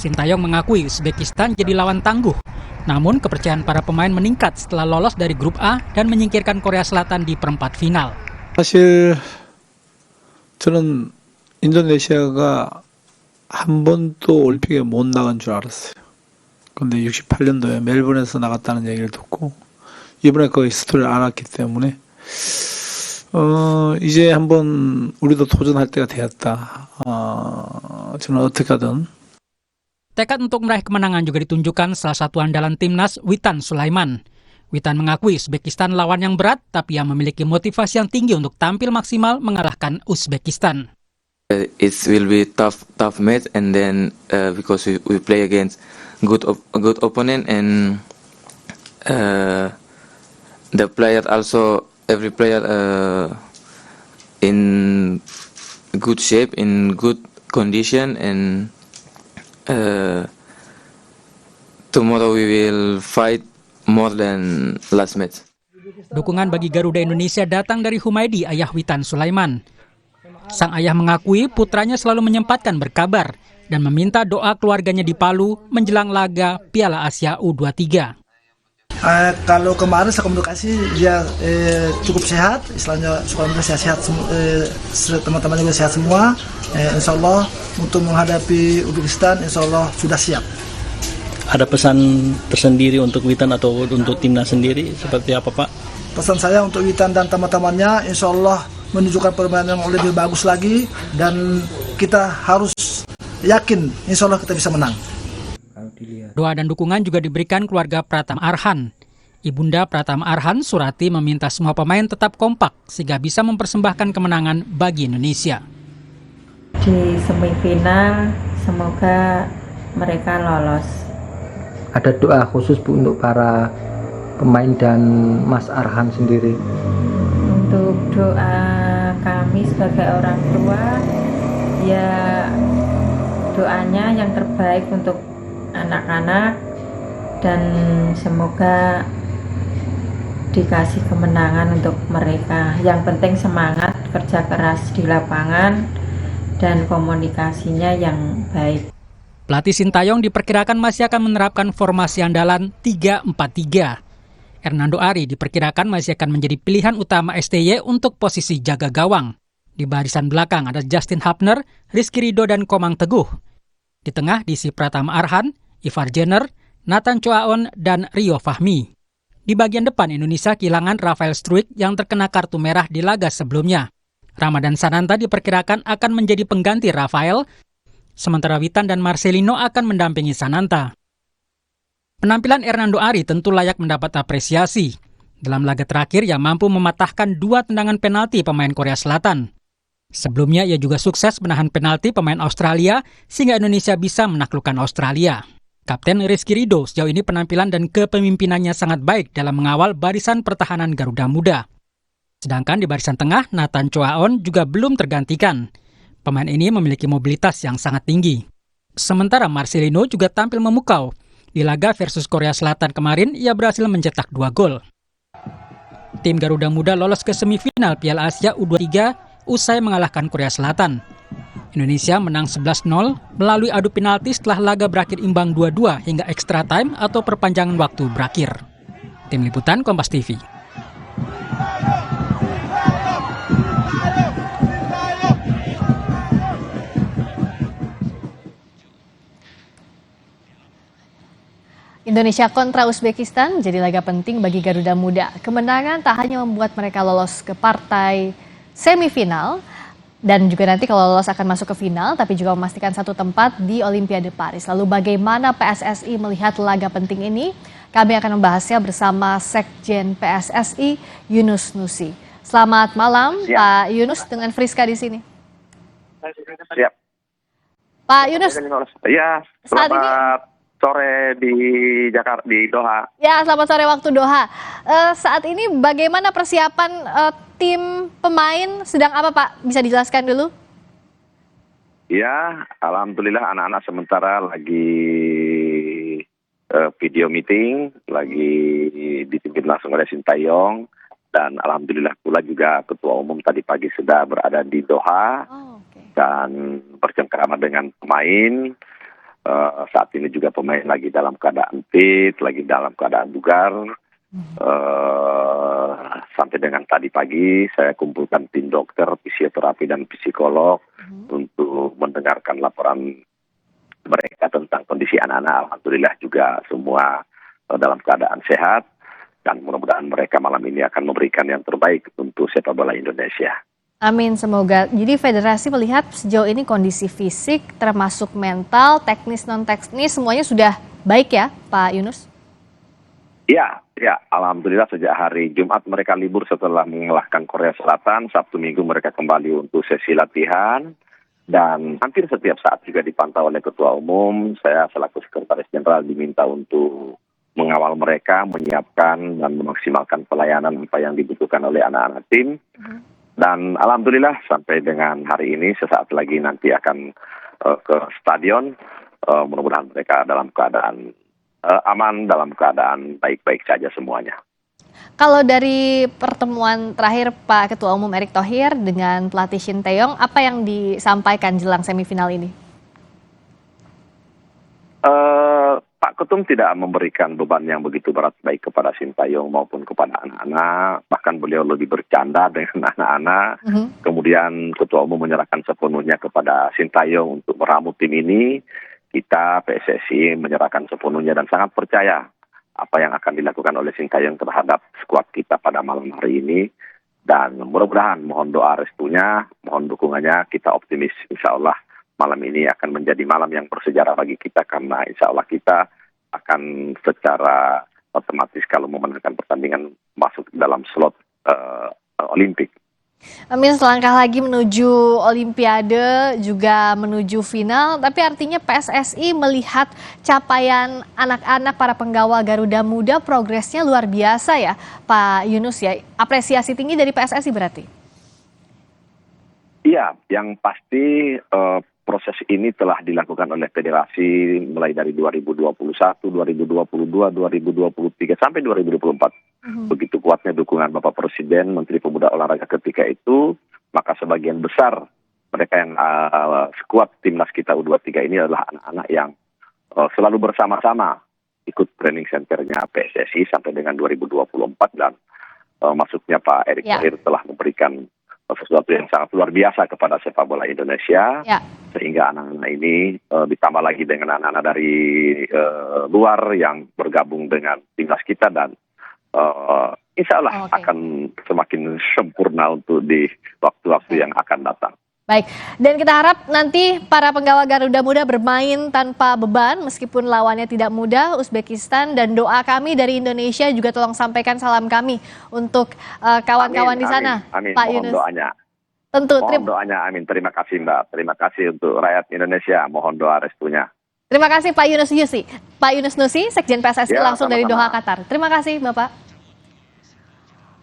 Sintayong mengakui Uzbekistan jadi lawan tangguh. Namun kepercayaan para pemain meningkat setelah lolos dari grup A dan menyingkirkan Korea Selatan di perempat final. 사실 저는 인도네시아가 한 번도 올림픽에 못 나간 줄 알았어요. 근데 68년도에 멜번에서 나갔다는 얘기를 듣고 이번에 거의 스토리를 알았기 때문에 이제 한번 우리도 도전할 때가 되었다. 저는 어떻게 하든. Tekad untuk meraih kemenangan juga ditunjukkan salah satu andalan timnas, Witan Sulaiman. Witan mengakui Uzbekistan lawan yang berat, tapi ia memiliki motivasi yang tinggi untuk tampil maksimal mengalahkan Uzbekistan. It will be tough match, and then because we play against good opponent, and the player also every player in good shape, in good condition, and tomorrow we will fight more than last match. Dukungan bagi Garuda Indonesia datang dari Humaydi, ayah Witan Sulaiman. Sang ayah mengakui putranya selalu menyempatkan berkabar dan meminta doa keluarganya di Palu menjelang laga Piala Asia U23. Kalau kemarin saya komunikasi dia cukup sehat, istilahnya sehat, teman-teman juga sehat semua. Insya Allah untuk menghadapi Uzbekistan, Insya Allah sudah siap. Ada pesan tersendiri untuk Witan atau untuk timnas sendiri seperti apa, Pak? Pesan saya untuk Witan dan teman-temannya, Insya Allah menunjukkan permainan yang lebih bagus lagi dan kita harus yakin Insya Allah kita bisa menang. Doa dan dukungan juga diberikan keluarga Pratama Arhan. Ibunda Pratama Arhan, Surati, meminta semua pemain tetap kompak sehingga bisa mempersembahkan kemenangan bagi Indonesia. Di semifinal semoga mereka lolos. Ada doa khusus Bu untuk para pemain dan Mas Arhan sendiri? Untuk doa kami sebagai orang tua, ya doanya yang terbaik untuk anak-anak dan semoga dikasih kemenangan untuk mereka. Yang penting semangat, kerja keras di lapangan dan komunikasinya yang baik. Pelatih Sintayong diperkirakan masih akan menerapkan formasi andalan 3-4-3. Hernando Ari diperkirakan masih akan menjadi pilihan utama STY untuk posisi jaga gawang. Di barisan belakang ada Justin Hapner, Rizky Ridho, dan Komang Teguh. Di tengah diisi Pratama Arhan, Ivar Jenner, Nathan Choaon, dan Rio Fahmi. Di bagian depan Indonesia kehilangan Rafael Struijk yang terkena kartu merah di laga sebelumnya. Ramadan Sananta diperkirakan akan menjadi pengganti Rafael, sementara Witan dan Marcelino akan mendampingi Sananta. Penampilan Hernando Ari tentu layak mendapat apresiasi. Dalam laga terakhir, ia mampu mematahkan 2 tendangan penalti pemain Korea Selatan. Sebelumnya, ia juga sukses menahan penalti pemain Australia sehingga Indonesia bisa menaklukkan Australia. Kapten Rizky Ridho sejauh ini penampilan dan kepemimpinannya sangat baik dalam mengawal barisan pertahanan Garuda Muda. Sedangkan di barisan tengah, Nathan Choaon juga belum tergantikan. Pemain ini memiliki mobilitas yang sangat tinggi. Sementara Marcelino juga tampil memukau. Di laga versus Korea Selatan kemarin, ia berhasil mencetak 2 gol. Tim Garuda Muda lolos ke semifinal Piala Asia U23 usai mengalahkan Korea Selatan. Indonesia menang 11-0 melalui adu penalti setelah laga berakhir imbang 2-2 hingga extra time atau perpanjangan waktu berakhir. Tim Liputan Kompas TV. Indonesia kontra Uzbekistan jadi laga penting bagi Garuda Muda. Kemenangan tak hanya membuat mereka lolos ke partai semifinal, dan juga nanti kalau lolos akan masuk ke final, tapi juga memastikan 1 tempat di Olimpiade Paris. Lalu bagaimana PSSI melihat laga penting ini? Kami akan membahasnya bersama Sekjen PSSI, Yunus Nusi. Selamat malam, siap. Pak Yunus, dengan Friska di sini. Siap. Pak Yunus. Ya, selamat sore di Jakarta, di Doha. Ya, selamat sore waktu Doha. Saat ini bagaimana persiapan tim pemain, sedang apa Pak? Bisa dijelaskan dulu? Ya, alhamdulillah anak-anak sementara lagi video meeting, lagi dipimpin langsung oleh Sintayong, dan alhamdulillah pula juga Ketua Umum tadi pagi sudah berada di Doha dan bercengkrama dengan pemain. Saat ini juga pemain lagi dalam keadaan fit, lagi dalam keadaan bugar. Sampai dengan tadi pagi saya kumpulkan tim dokter, fisioterapi dan psikolog untuk mendengarkan laporan mereka tentang kondisi anak-anak. Alhamdulillah juga semua dalam keadaan sehat dan mudah-mudahan mereka malam ini akan memberikan yang terbaik untuk sepak bola Indonesia. Amin, semoga. Jadi federasi melihat sejauh ini kondisi fisik termasuk mental, teknis, non-teknis semuanya sudah baik ya Pak Yunus? Ya, alhamdulillah sejak hari Jumat mereka libur setelah mengalahkan Korea Selatan. Sabtu Minggu mereka kembali untuk sesi latihan. Dan hampir setiap saat juga dipantau oleh Ketua Umum. Saya selaku Sekretaris Jenderal diminta untuk mengawal mereka, menyiapkan dan memaksimalkan pelayanan apa yang dibutuhkan oleh anak-anak tim. Dan alhamdulillah sampai dengan hari ini sesaat lagi nanti akan ke stadion. Mudah-mudahan mereka dalam keadaan aman, dalam keadaan baik-baik saja semuanya. Kalau dari pertemuan terakhir Pak Ketua Umum Erick Thohir dengan pelatih Shin Tae-yong, apa yang disampaikan jelang semifinal ini? Pak Ketum tidak memberikan beban yang begitu berat baik kepada Shin Tae-yong maupun kepada anak-anak. Bahkan beliau lebih bercanda dengan anak-anak. Kemudian Ketua Umum menyerahkan sepenuhnya kepada Shin Tae-yong untuk meramu tim ini. Kita PSSI menyerahkan sepenuhnya dan sangat percaya apa yang akan dilakukan oleh Shin Tae-yong terhadap skuad kita pada malam hari ini. Dan mudah-mudahan mohon doa restunya, mohon dukungannya, kita optimis insya Allah malam ini akan menjadi malam yang bersejarah bagi kita karena insya Allah kita akan secara otomatis kalau memenangkan pertandingan masuk dalam slot Olimpik. Amin, selangkah lagi menuju Olimpiade juga menuju final, tapi artinya PSSI melihat capaian anak-anak para penggawa Garuda Muda progresnya luar biasa ya Pak Yunus ya, apresiasi tinggi dari PSSI berarti? Iya, yang pasti proses ini telah dilakukan oleh federasi mulai dari 2021, 2022, 2023 sampai 2024. Begitu kuatnya dukungan Bapak Presiden, Menteri Pemuda Olahraga ketika itu, maka sebagian besar mereka yang skuad timnas kita U23 ini adalah anak-anak yang selalu bersama-sama ikut training centernya PSSI sampai dengan 2024 dan masuknya Pak Erick Thohir telah memberikan sesuatu yang sangat luar biasa kepada sepak bola Indonesia, sehingga anak-anak ini ditambah lagi dengan anak-anak dari luar yang bergabung dengan timnas kita dan insya Allah akan semakin sempurna untuk di waktu-waktu yang akan datang. Baik, dan kita harap nanti para penggawa Garuda Muda bermain tanpa beban meskipun lawannya tidak mudah, Uzbekistan, dan doa kami dari Indonesia juga tolong sampaikan salam kami untuk kawan-kawan di sana, amin. Pak Mohon Yunus. Doanya. Tentu. Mohon doanya, amin. Terima kasih Mbak, terima kasih untuk rakyat Indonesia, mohon doa restunya. Terima kasih Pak Yunus Nusi, Sekjen PSSI langsung dari Doha, Qatar. Terima kasih Bapak.